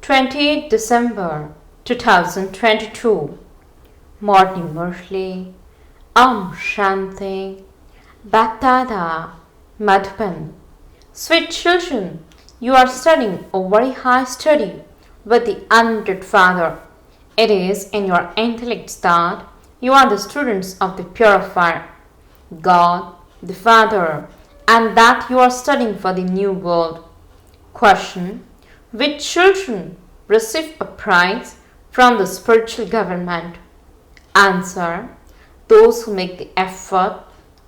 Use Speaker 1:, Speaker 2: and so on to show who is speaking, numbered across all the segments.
Speaker 1: 28 December 2022. Morning Murli. Shanti. BapDada, Madhuban. Sweet children, you are studying a very high study with the unlimited Father. It is in your intellect that you are the students of the purifier, God, the Father, and that you are studying for the new world. Question: which children receive a prize from the spiritual government? Answer: those who make the effort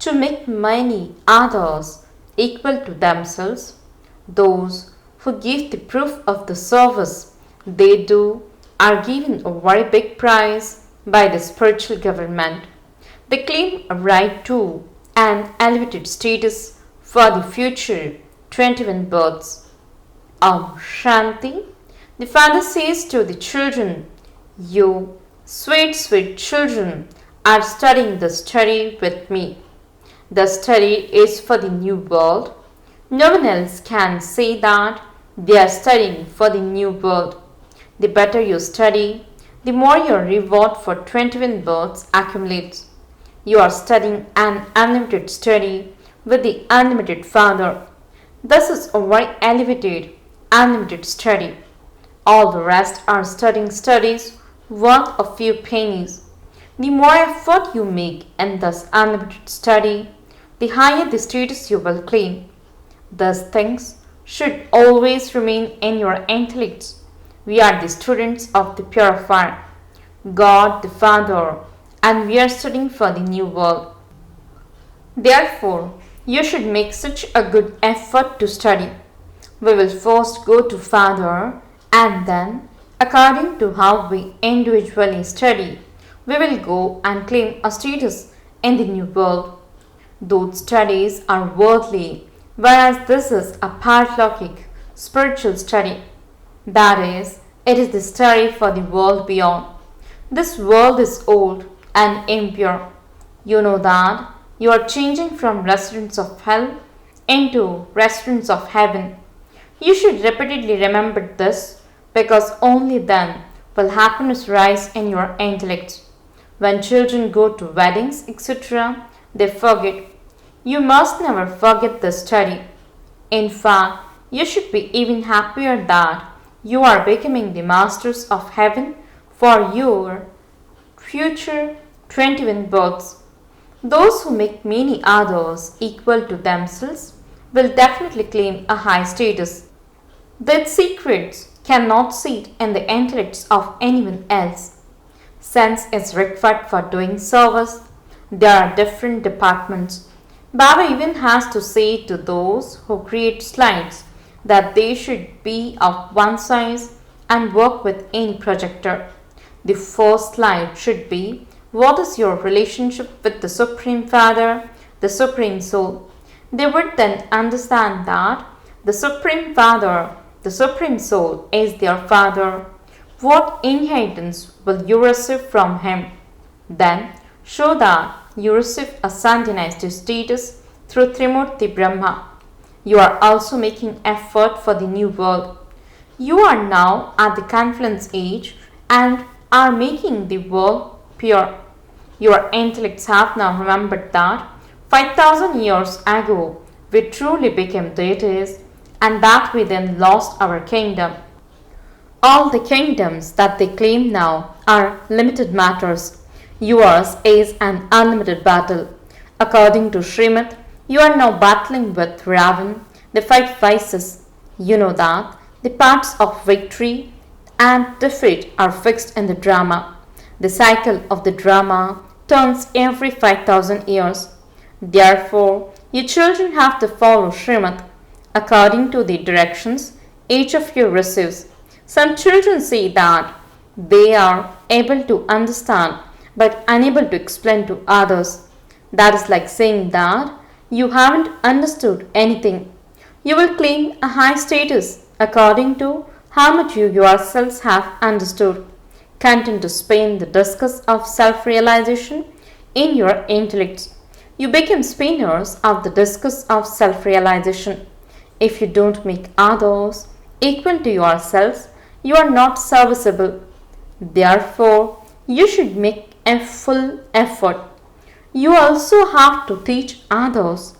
Speaker 1: to make many others equal to themselves, those who give the proof of the service they do are given a very big prize by the spiritual government. They claim a right to an elevated status for the future 21 births. Shanti. The Father says to the children, you sweet, sweet children are studying the study with me. The study is for the new world. No one else can say that they are studying for the new world. The better you study, the more your reward for 21 births accumulates. You are studying an unlimited study with the unlimited Father. This is a very elevated, unlimited study. All the rest are studying studies worth a few pennies. The more effort you make in this unlimited study, the higher the status you will claim. These things should always remain in your intellects. We are the students of the purifier, God the Father, and we are studying for the new world. Therefore, you should make such a good effort to study. We will first go to Father, and then, according to how we individually study, we will go and claim a status in the new world. Those studies are worldly, whereas this is a paralokhic, spiritual study. That is, it is the study for the world beyond. This world is old and impure. You know that you are changing from residents of hell into residents of heaven. You should repeatedly remember this, because only then will happiness rise in your intellect. When children go to weddings, etc., they forget. You must never forget the study. In fact, you should be even happier that you are becoming the masters of heaven for your future 21 births. Those who make many others equal to themselves will definitely claim a high status. Their secrets cannot sit in the intellects of anyone else. Sense is required for doing service. There are different departments. Baba even has to say to those who create slides that they should be of one size and work with any projector. The first slide should be, what is your relationship with the Supreme Father, the Supreme Soul? They would then understand that the Supreme Father, the Supreme Soul is their Father. What inheritance will you receive from him? Then show that you receive a Sandinized status through Trimurti Brahma. You are also making effort for the new world. You are now at the confluence age and are making the world pure. Your intellects have now remembered that 5,000 years ago we truly became deities, and that we then lost our kingdom. All the kingdoms that they claim now are limited matters. Yours is an unlimited battle. According to Srimad, you are now battling with Ravan, the 5 vices. You know that the parts of victory and defeat are fixed in the drama. The cycle of the drama turns every 5,000 years. Therefore, you children have to follow Srimad. According to the directions each of you receives. Some children say that they are able to understand but unable to explain to others. That is like saying that you haven't understood anything. You will claim a high status according to how much you yourselves have understood. Content to spin the discus of self-realization in your intellects. You become spinners of the discus of self-realization. If you don't make others equal to yourselves, you are not serviceable. Therefore, you should make a full effort. You also have to teach others.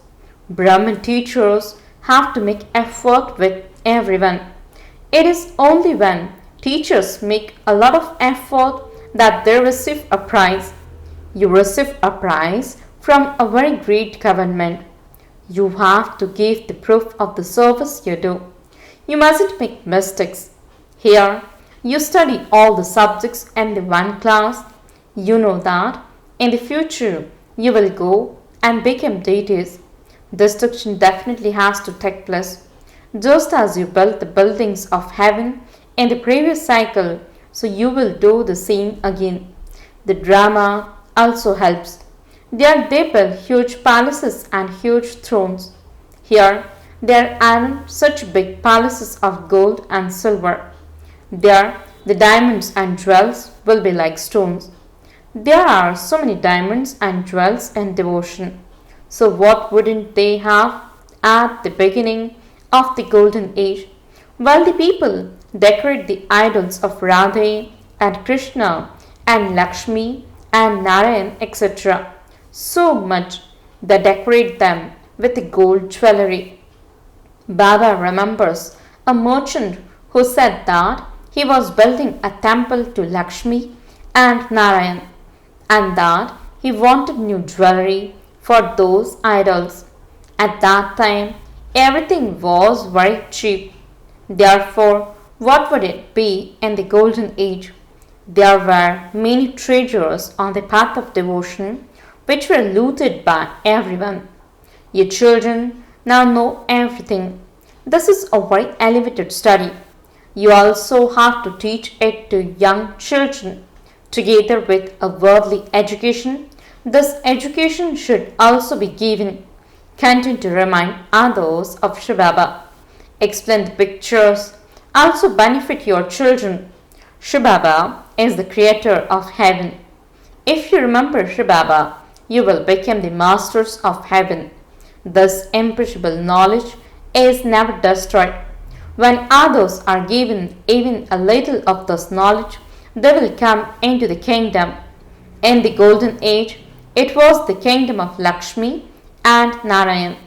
Speaker 1: Brahmin teachers have to make effort with everyone. It is only when teachers make a lot of effort that they receive a prize. You receive a prize from a very great government. You have to give the proof of the service you do. You mustn't make mistakes. Here, you study all the subjects in the one class. You know that in the future you will go and become deities. Destruction definitely has to take place. Just as you built the buildings of heaven in the previous cycle, so you will do the same again. The drama also helps. There they build huge palaces and huge thrones. Here there aren't such big palaces of gold and silver. There the diamonds and jewels will be like stones. There are so many diamonds and jewels in devotion. So what wouldn't they have at the beginning of the golden age? While the people decorate the idols of Radhe and Krishna and Lakshmi and Narayan, etc. So much they decorate them with gold jewelry. Baba remembers a merchant who said that he was building a temple to Lakshmi and Narayan and that he wanted new jewelry for those idols. At that time, everything was very cheap. Therefore, what would it be in the golden age? There were many treasures on the path of devotion which were looted by everyone. Your children now know everything. This is a very elevated study. You also have to teach it to young children. Together with a worldly education, this education should also be given. Continue to remind others of shivbaba. Explain the pictures. Also benefit your children. Shivbaba is the creator of heaven. If you remember Shivbaba, you will become the masters of heaven. This imperishable knowledge is never destroyed. When others are given even a little of this knowledge, they will come into the kingdom. In the golden age, it was the kingdom of Lakshmi and Narayan.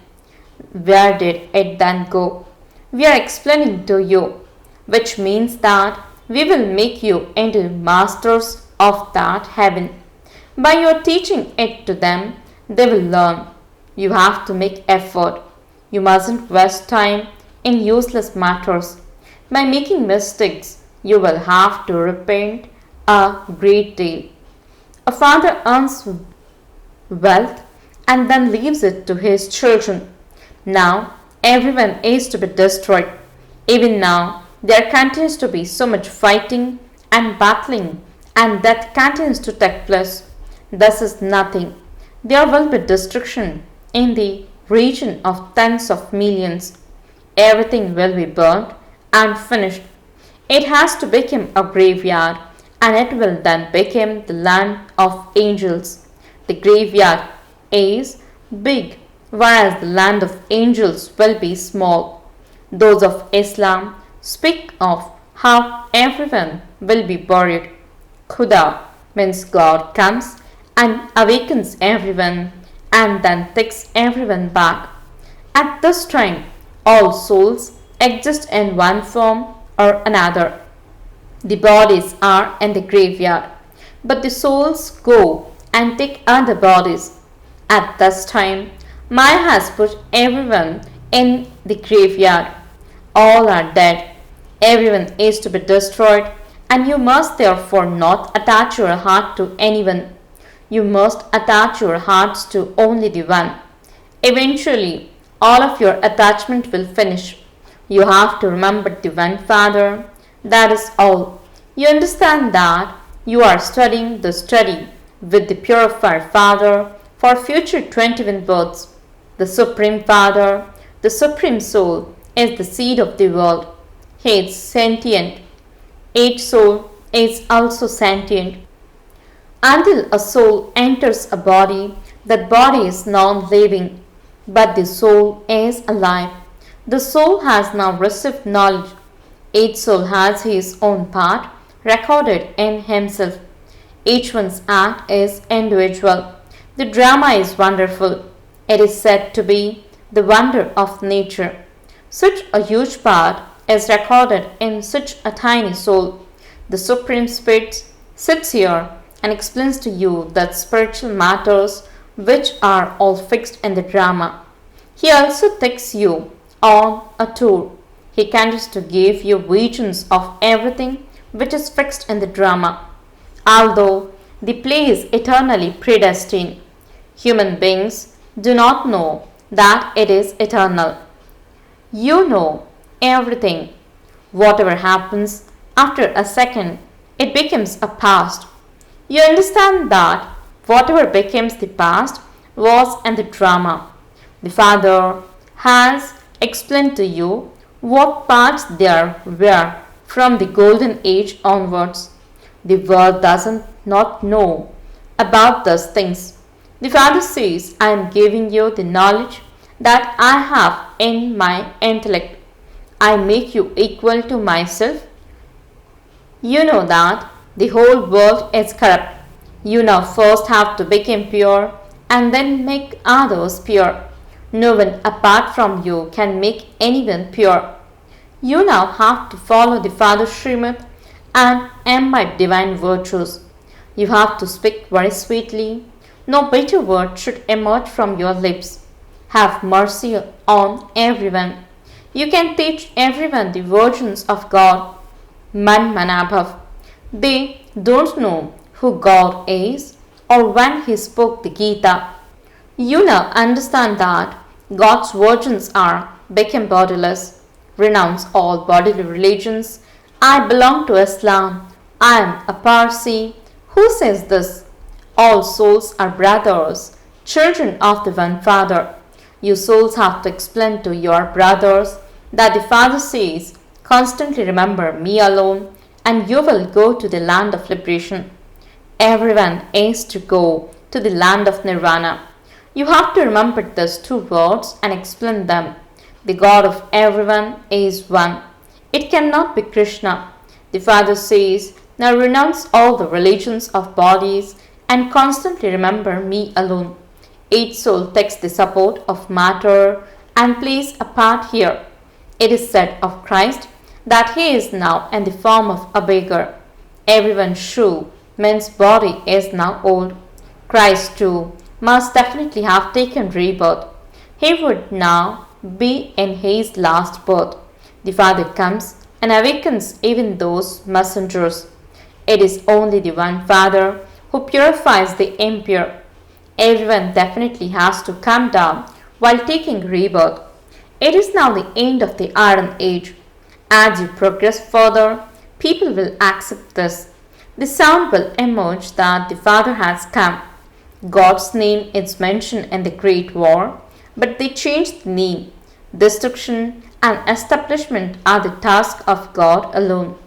Speaker 1: Where did it then go? We are explaining to you, which means that we will make you into masters of that heaven. By your teaching it to them, they will learn. You have to make effort. You mustn't waste time in useless matters. By making mistakes, you will have to repent a great deal. A father earns wealth and then leaves it to his children. Now, everyone is to be destroyed. Even now, there continues to be so much fighting and battling, and that continues to take place. This is nothing. There will be destruction in the region of tens of millions. Everything will be burnt and finished. It has to become a graveyard, and it will then become the land of angels. The graveyard is big, whereas the land of angels will be small. Those of Islam speak of how everyone will be buried. Khuda means God comes and awakens everyone and then takes everyone back. At this time, all souls exist in one form or another. The bodies are in the graveyard, but the souls go and take other bodies. At this time, Maya has put everyone in the graveyard. All are dead. Everyone is to be destroyed, and you must therefore not attach your heart to anyone. You must attach your hearts to only the one. Eventually, all of your attachment will finish. You have to remember the one Father. That is all. You understand that you are studying the study with the purified Father for future 21 births. The Supreme Father, the Supreme Soul, is the seed of the world. He is sentient. Each soul is also sentient. Until a soul enters a body, that body is non-living, but the soul is alive. The soul has now received knowledge. Each soul has his own part recorded in himself. Each one's act is individual. The drama is wonderful. It is said to be the wonder of nature. Such a huge part is recorded in such a tiny soul. The Supreme Spirit sits here and explains to you that spiritual matters which are all fixed in the drama. He also takes you on a tour. He continues to give you visions of everything which is fixed in the drama. Although the play is eternally predestined, human beings do not know that it is eternal. You know everything. Whatever happens after a second, it becomes a past. You understand that whatever becomes the past was in the drama. The Father has explained to you what parts there were from the golden age onwards. The world doesn't not know about those things. The Father says, I am giving you the knowledge that I have in my intellect. I make you equal to myself. You know that the whole world is corrupt. You now first have to become pure and then make others pure. No one apart from you can make anyone pure. You now have to follow the Father's Srimad and imbibe divine virtues. You have to speak very sweetly. No bitter word should emerge from your lips. Have mercy on everyone. You can teach everyone the virgins of God. Man Manabhav. They don't know who God is or when He spoke the Gita. You now understand that God's virgins are become bodiless. Renounce all bodily religions. I belong to Islam. I am a Parsi. Who says this? All souls are brothers, children of the one Father. You souls have to explain to your brothers that the Father says, constantly remember me alone and you will go to the land of liberation. Everyone is to go to the land of nirvana. You have to remember these two words and explain them. The God of everyone is one. It cannot be Krishna. The Father says, now renounce all the religions of bodies and constantly remember me alone. Each soul takes the support of matter and plays a part here. It is said of Christ that he is now in the form of a beggar. Everyone's shoe means body is now old. Christ too must definitely have taken rebirth. He would now be in his last birth. The Father comes and awakens even those messengers. It is only the one Father who purifies the impure. Everyone definitely has to come down while taking rebirth. It is now the end of the Iron Age. As you progress further, people will accept this. The sound will emerge that the Father has come. God's name is mentioned in the Great War, but they changed the name. Destruction and establishment are the task of God alone.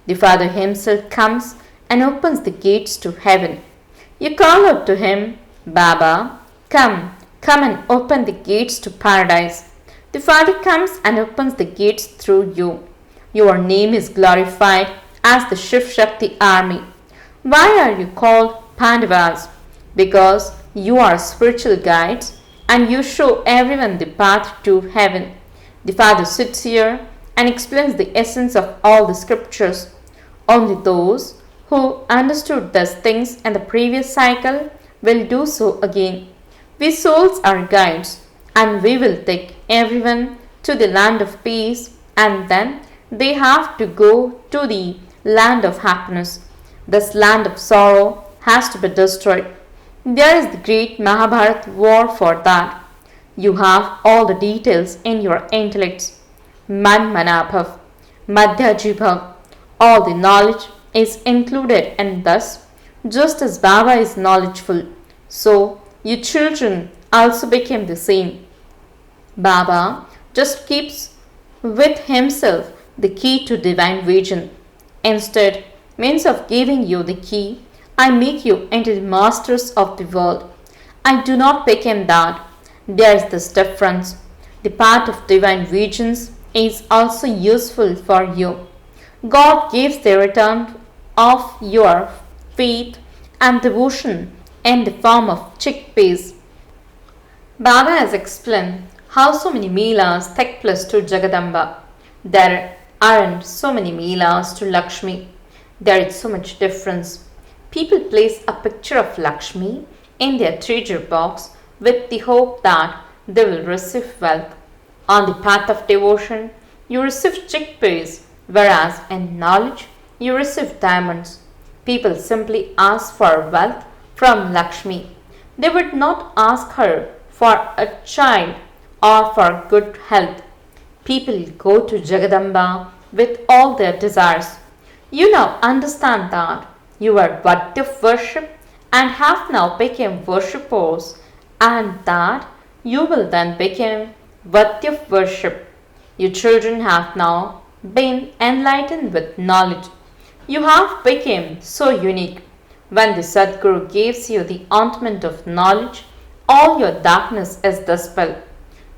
Speaker 1: The Father himself comes and opens the gates to heaven. You call out to him, Baba, come and open the gates to paradise. The Father comes and opens the gates through you. Your name is glorified as the Shiv Shakti army. Why are you called Pandavas? Because you are spiritual guides and you show everyone the path to heaven. The Father sits here and explains the essence of all the scriptures. Only those who understood these things in the previous cycle will do so again. We souls are guides and we will take everyone to the land of peace and then they have to go to the land of happiness. This land of sorrow has to be destroyed. There is the great Mahabharata war for that. You have all the details in your intellects. Man Manabhav, Madhyajibhav, all the knowledge is included in this, just as Baba is knowledgeful. So, you children also became the same. Baba just keeps with himself the key to divine vision. Instead, means of giving you the key, I make you into the masters of the world. I do not become that. There is this difference. The path of divine visions is also useful for you. God gives the return of your faith and devotion in the form of chickpeas. Baba has explained how so many Meelas take place to Jagadamba. There aren't so many Meelas to Lakshmi. There is so much difference. People place a picture of Lakshmi in their treasure box with the hope that they will receive wealth. On the path of devotion, you receive chickpeas, whereas in knowledge, you receive diamonds. People simply ask for wealth from Lakshmi. They would not ask her for a child or for good health. People go to Jagadamba with all their desires. You now understand that you are worthy of worship and have now become worshippers, and that you will then become worthy of worship. You children have now been enlightened with knowledge. You have become so unique. When the Sadguru gives you the ointment of knowledge, all your darkness is dispelled.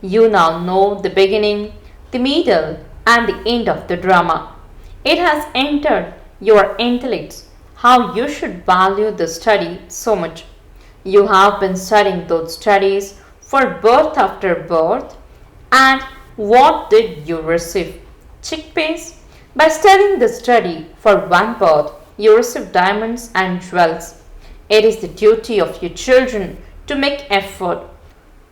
Speaker 1: You now know the beginning, the middle, and the end of the drama. It has entered your intellects how you should value the study so much. You have been studying those studies for birth after birth, and what did you receive? Chickpeas? By studying the study for one birth, you receive diamonds and jewels. It is the duty of your children to make effort.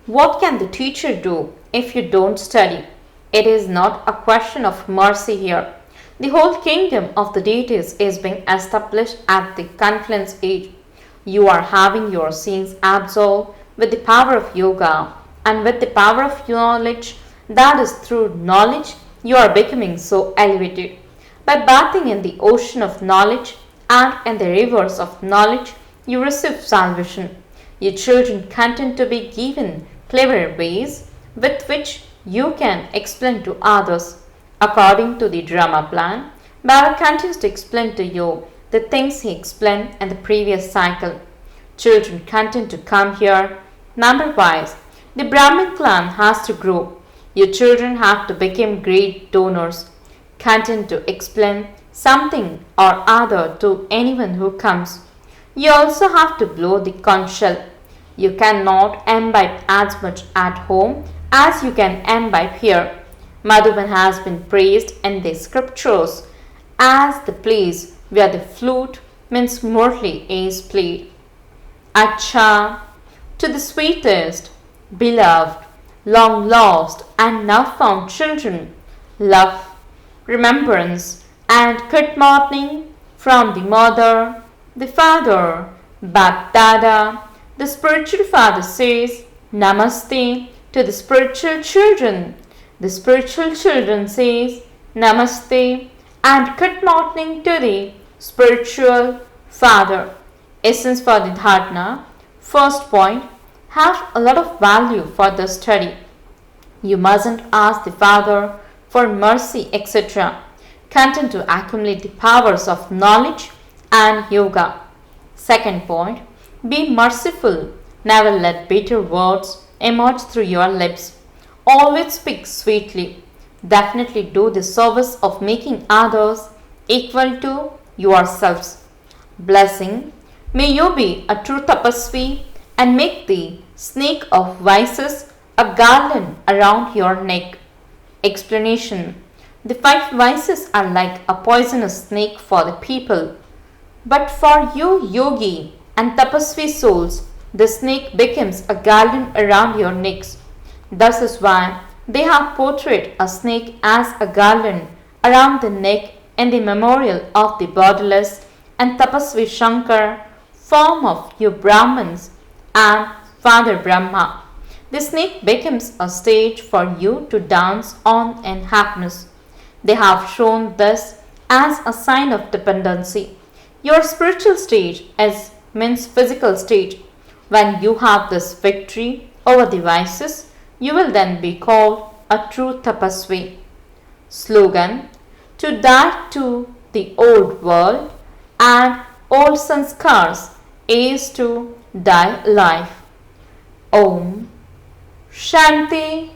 Speaker 1: What can the teacher do if you don't study? It is not a question of mercy here. The whole kingdom of the deities is being established at the confluence age. You are having your sins absolved with the power of yoga and with the power of knowledge. That is through knowledge you are becoming so elevated. By bathing in the ocean of knowledge and in the rivers of knowledge, you receive salvation. Your children continue to be given clever ways with which you can explain to others. According to the drama plan, Baba continues to explain to you the things he explained in the previous cycle. Children continue to come here number-wise. The Brahmin clan has to grow. Your children have to become great donors. Continue to explain something or other to anyone who comes. You also have to blow the conch shell. You cannot imbibe as much at home as you can imbibe here. Madhuban has been praised in the scriptures as the place where the flute means Murli is played. Acha, to the sweetest, beloved, long lost and now found children, love, remembrance and good morning from the mother, the father, BapDada. The spiritual father says Namaste to the spiritual children. The spiritual children says Namaste and good morning to the spiritual father. Essence for the dharana. First point, have a lot of value for the study. You mustn't ask the father for mercy, etc. Continue to accumulate the powers of knowledge and yoga. Second point, be merciful. Never let bitter words emerge through your lips. Always speak sweetly. Definitely do the service of making others equal to yourselves. Blessing. May you be a true tapasvi and make the snake of vices a garland around your neck. Explanation. The 5 vices are like a poisonous snake for the people. But for you yogi and tapasvi souls, the snake becomes a garland around your necks. Thus is why they have portrayed a snake as a garland around the neck in the memorial of the bodiless and tapasvi Shankar, form of you Brahmins and Father Brahma. The snake becomes a stage for you to dance on in happiness. They have shown this as a sign of dependency. Your spiritual stage means physical stage. When you have this victory over the vices, you will then be called a true tapasvi. Slogan. To die to the old world and old sanskars is to die alive. Om Shanti